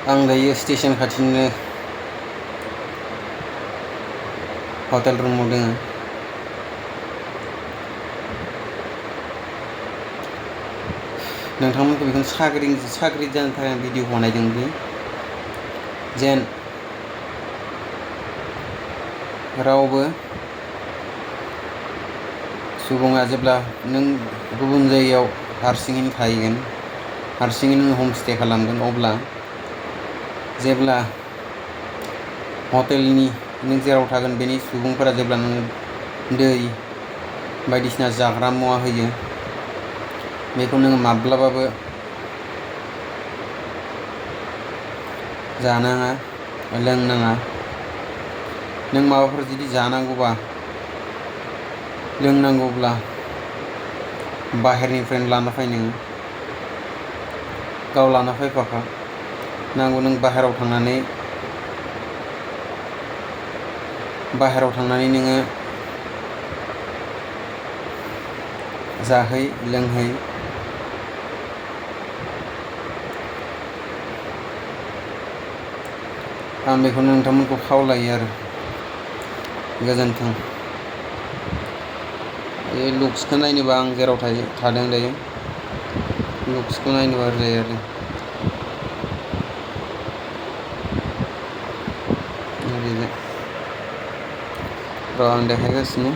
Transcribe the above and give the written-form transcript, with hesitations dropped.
आं दायो स्टेशन खाथिनिनो हटेल रुमाव दङ। नोंथांमोनखौ बेखौनो साग्रिद जानो थाखाय आं भिडिअ बानायदों दि जेन रावबो सुबुङा जेब्ला नों गुबुन जायगायाव हारसिङैनो थाहैगोन, हारसिङैनो हमस्टे खालामगोन, अब्ला जेब्ला हटेलनि नों जेराव थागोन बेनि सुबुंफोरा जेब्ला नोङो दै बायदिसिना जाग्रा मुवा होयो, बेखौ नोङो माब्लाबाबो जानाङा, लोंनाङा। नों माबाफोर जुदि जानांगौबा, लोंनांगौब्ला बाहेरनिफ्रायनो लाना फै, नोङो गाव लाना फैफाखा। नांगौ नों बाहेरायाव थांनानै नोङो जाहै लोंहै। आं बेखौनो नोंथांमोनखौ खावलायो आरो। गोजोन्थों। लुक्सखौ नायनोबा आं जेराव थादों दायो, लुक्सखौ नायनोबा जायो आरो ओरैजाय र' आं देखायगासिनो।